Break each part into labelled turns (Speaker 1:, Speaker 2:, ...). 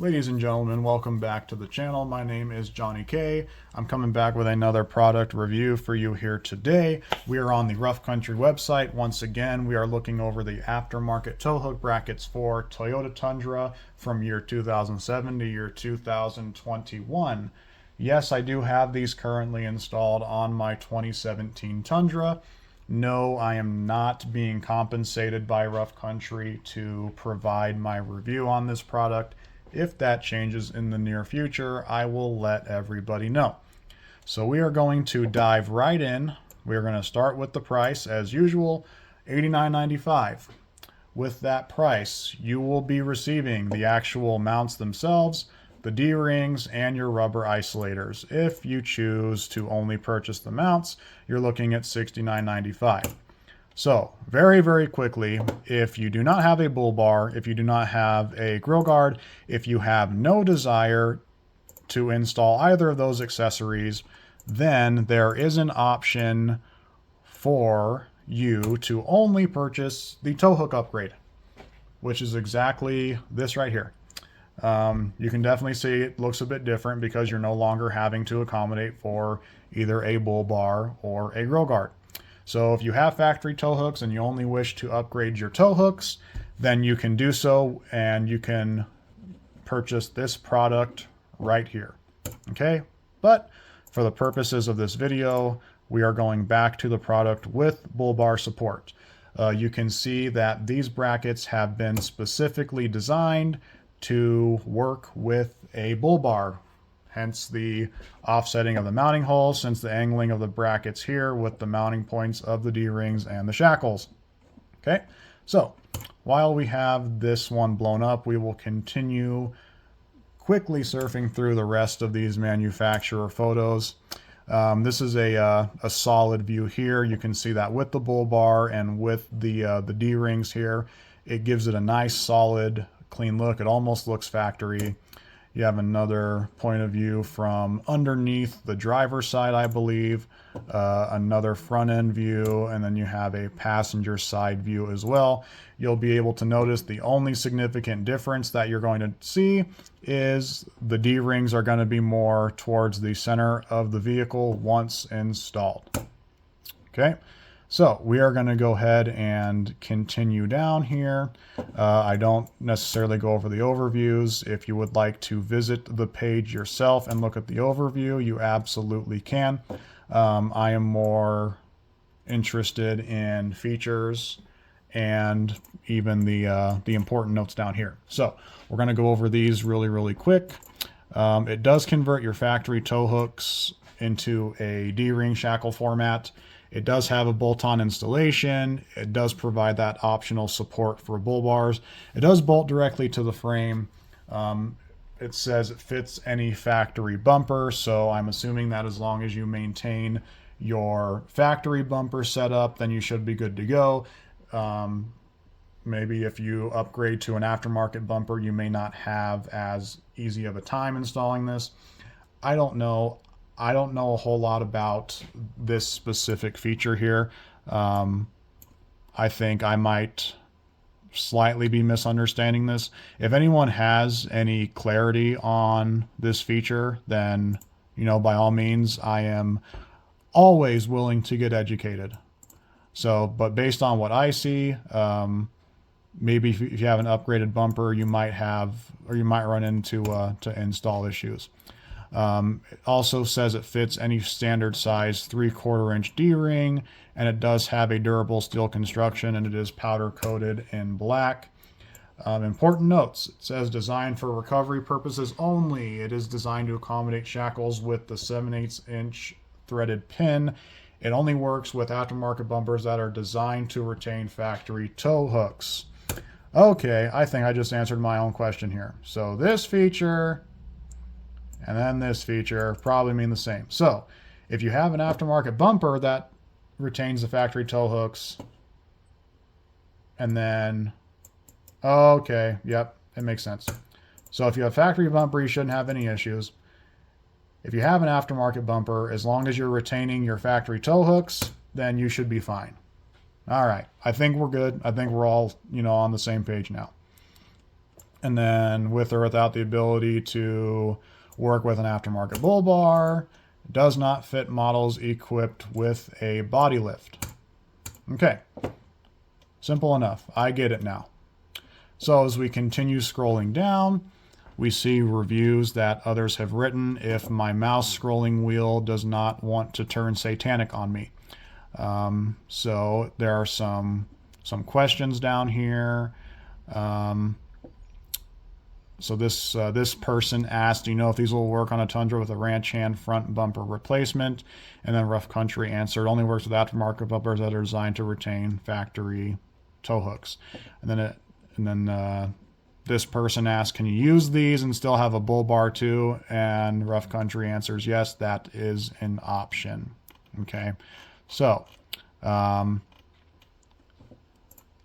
Speaker 1: Ladies and gentlemen, welcome back to the channel. My name is Johnny K. I'm coming back with another product review for you here today. We are on the Rough Country website. Once again, we are looking over the aftermarket tow hook brackets for Toyota Tundra from year 2007 to year 2021. Yes, I do have these currently installed on my 2017 Tundra. No, I am not being compensated by Rough Country to provide my review on this product. If that changes in the near future, I will let everybody know. So we are going to dive right in. We're going to start with the price as usual, $89.95. With that price, you will be receiving the actual mounts themselves, the D-rings, and your rubber isolators. If you choose to only purchase the mounts, you're looking at $69.95. So, very, very quickly, if you do not have a bull bar, if you do not have a grill guard, if you have no desire to install either of those accessories, then there is an option for you to only purchase the tow hook upgrade, which is exactly this right here. You can definitely see it looks a bit different because you're no longer having to accommodate for either a bull bar or a grill guard. So if you have factory tow hooks and you only wish to upgrade your tow hooks, then you can do so and you can purchase this product right here. Okay, but for the purposes of this video, we are going back to the product with bull bar support. You can see that these brackets have been specifically designed to work with a bull bar, hence the offsetting of the mounting holes, since the angling of the brackets here with the mounting points of the D-rings and the shackles. Okay, so while we have this one blown up, we will continue quickly surfing through the rest of these manufacturer photos. This is a solid view here. You can see that with the bull bar and with the D-rings here, it gives it a nice solid clean look. It almost looks factory. You have another point of view from underneath the driver's side, I believe, another front end view, and then you have a passenger side view as well. You'll be able to notice the only significant difference that you're going to see is the D-rings are going to be more towards the center of the vehicle once installed. Okay. So we are going to go ahead and continue down here. I don't necessarily go over the overviews. If you would like to visit the page yourself and look at the overview, you absolutely can. I am more interested in features and even the important notes down here. So we're going to go over these really quick. It does convert your factory tow hooks into a D-ring shackle format. It does have a bolt-on installation. It does provide that optional support for bull bars. It does bolt directly to the frame. It says it fits any factory bumper, so I'm assuming that as long as you maintain your factory bumper setup, then you should be good to go. Maybe if you upgrade to an aftermarket bumper, you may not have as easy of a time installing this. I don't know. I don't know a whole lot about this specific feature here. I think I might slightly be misunderstanding this. If anyone has any clarity on this feature, then, you know, by all means, I am always willing to get educated. So, but based on what I see, maybe if you have an upgraded bumper, you might have, or you might run into to install issues. It also says it fits any standard size 3/4 inch D-ring, and it does have a durable steel construction, and it is powder coated in black. Important notes: it says designed for recovery purposes only. It is designed to accommodate shackles with the 7/8 inch threaded pin. It only works with aftermarket bumpers that are designed to retain factory tow hooks. Okay, I think I just answered my own question here. So this feature and then this feature probably mean the same. So if you have an aftermarket bumper that retains the factory tow hooks, and then, okay, yep, it makes sense. So if you have factory bumper, you shouldn't have any issues. If you have an aftermarket bumper, as long as you're retaining your factory tow hooks, then you should be fine. All right, I think we're good. I think we're all, on the same page now. And then with or without the ability to work with an aftermarket bull bar, does not fit models equipped with a body lift. Okay, simple enough. I get it now. So as we continue scrolling down, we see reviews that others have written if my mouse scrolling wheel does not want to turn satanic on me. So there are some questions down here. So this person asked, do you know if these will work on a Tundra with a ranch hand front bumper replacement? And then Rough Country answered, only works with aftermarket bumpers that are designed to retain factory tow hooks. And then this person asked, can you use these and still have a bull bar too? And Rough Country answers, yes, that is an option. Okay, so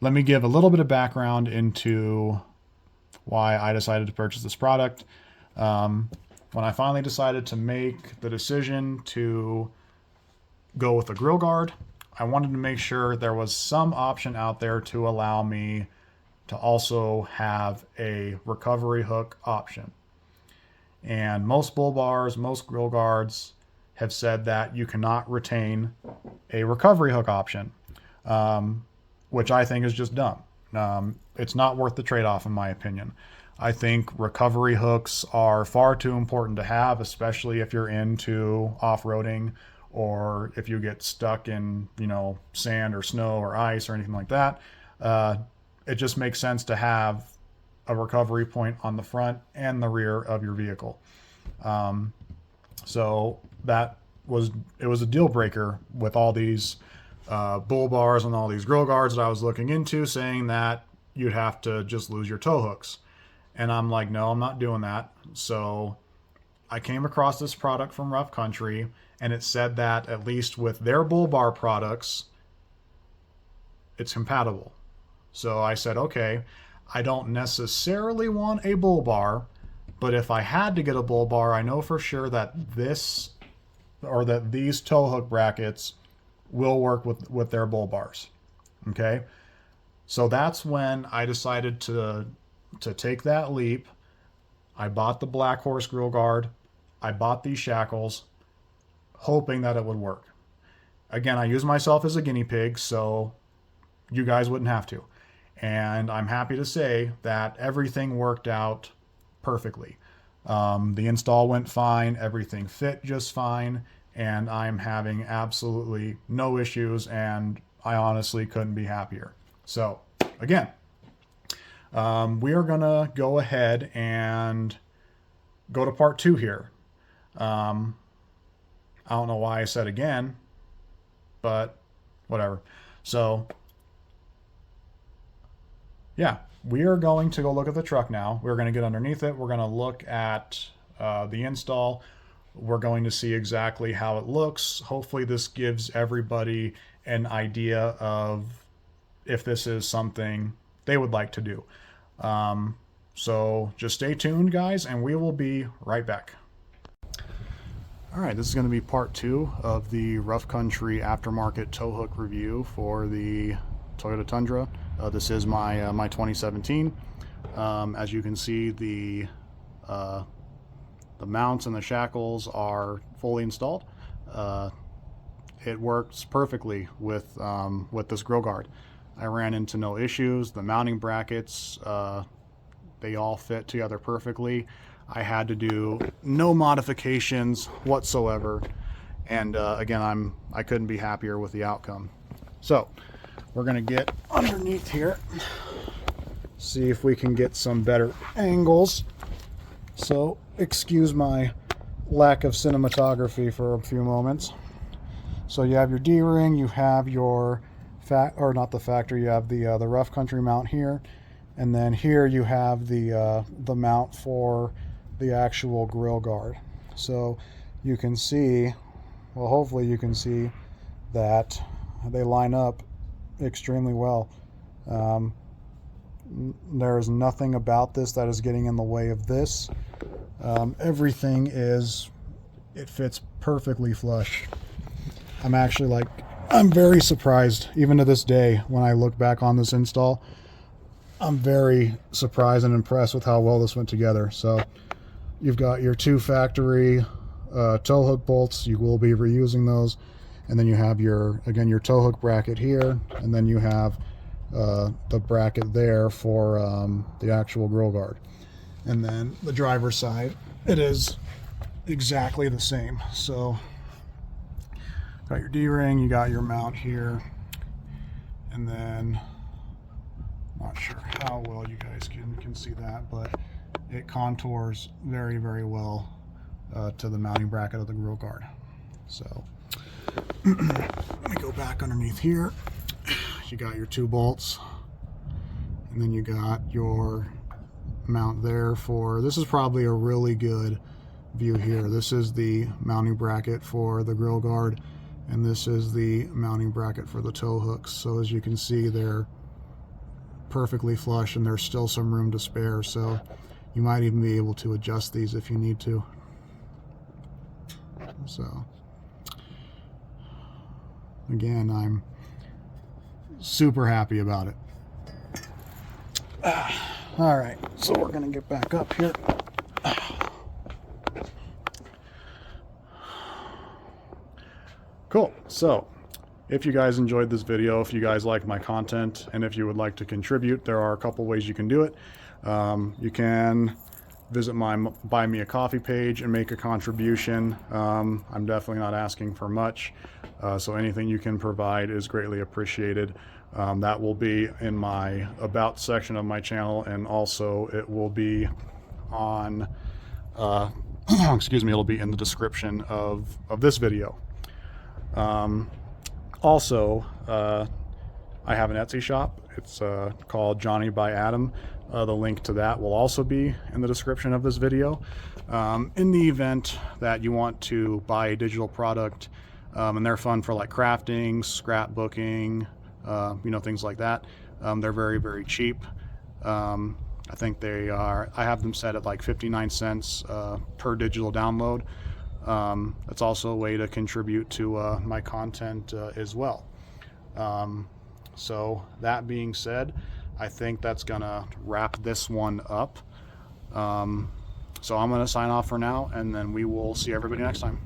Speaker 1: let me give a little bit of background into why I decided to purchase this product. When I finally decided to make the decision to go with a grill guard, I wanted to make sure there was some option out there to allow me to also have a recovery hook option. And most bull bars, most grill guards have said that you cannot retain a recovery hook option, which I think is just dumb. It's not worth the trade-off in my opinion. I think recovery hooks are far too important to have, especially if you're into off-roading or if you get stuck in, sand or snow or ice or anything like that. It just makes sense to have a recovery point on the front and the rear of your vehicle. So it was a deal breaker with all these bull bars and all these grill guards that I was looking into, saying that you'd have to just lose your tow hooks. And I'm like, no, I'm not doing that. So I came across this product from Rough Country, and it said that at least with their bull bar products, it's compatible. So I said, okay, I don't necessarily want a bull bar, but if I had to get a bull bar, I know for sure that these tow hook brackets will work with their bull bars. Okay, so that's when I decided to take that leap. I bought the Black Horse grill guard. I bought these shackles, hoping that it would work. Again, I use myself as a guinea pig, so you guys wouldn't have to. And I'm happy to say that everything worked out perfectly. The install went fine. Everything fit just fine. And I'm having absolutely no issues, and I honestly couldn't be happier. So again, we are gonna go ahead and go to part 2 here. I don't know why I said again, but whatever. So yeah, we are going to go look at the truck now. We're going to get underneath it. We're going to look at the install. We're going to see exactly how it looks. Hopefully this gives everybody an idea of if this is something they would like to do. So just stay tuned, guys, and we will be right back. All right, this is going to be part 2 of the Rough Country aftermarket tow hook review for the Toyota Tundra. This is my 2017. As you can see, the mounts and the shackles are fully installed. It works perfectly with this grill guard. I ran into no issues. The mounting brackets, they all fit together perfectly. I had to do no modifications whatsoever, and again, I couldn't be happier with the outcome. So we're gonna get underneath here, see if we can get some better angles. So excuse my lack of cinematography for a few moments. So you have your D-ring, you have your not the factory, you have the Rough Country mount here, and then here you have the mount for the actual grill guard. So you can see, well, hopefully you can see that they line up extremely well. There is nothing about this that is getting in the way of this. Everything it fits perfectly flush. I'm very surprised, even to this day, when I look back on this install. I'm very surprised and impressed with how well this went together. So you've got your 2 factory tow hook bolts. You will be reusing those. And then you have your, again, your tow hook bracket here. And then you have the bracket there for the actual grill guard. And then the driver's side, it is exactly the same. So got your D-ring, you got your mount here, and then not sure how well you guys can see that, but it contours very, very well to the mounting bracket of the grill guard. So let me go back underneath here. You got your 2 bolts, and then you got your mount there for, this is probably a really good view here. This is the mounting bracket for the grill guard, and this is the mounting bracket for the tow hooks. So as you can see, they're perfectly flush and there's still some room to spare, so you might even be able to adjust these if you need to. So again, I'm super happy about it. All right, so we're gonna get back up here. Cool. So if you guys enjoyed this video, if you guys like my content, and if you would like to contribute, there are a couple ways you can do it. You can visit my Buy Me a Coffee page and make a contribution. I'm definitely not asking for much, so anything you can provide is greatly appreciated. That will be in my About section of my channel, and also it will be on, excuse me, it'll be in the description of this video. Also, I have an Etsy shop. It's called Johnny by Adam. The link to that will also be in the description of this video. In the event that you want to buy a digital product, and they're fun for like crafting, scrapbooking, you know, things like that. They're very, very cheap. I think they are, I have them set at like 59 cents per digital download. It's also a way to contribute to my content as well. So that being said, I think that's gonna wrap this one up. So I'm gonna sign off for now, and then we will see everybody next time.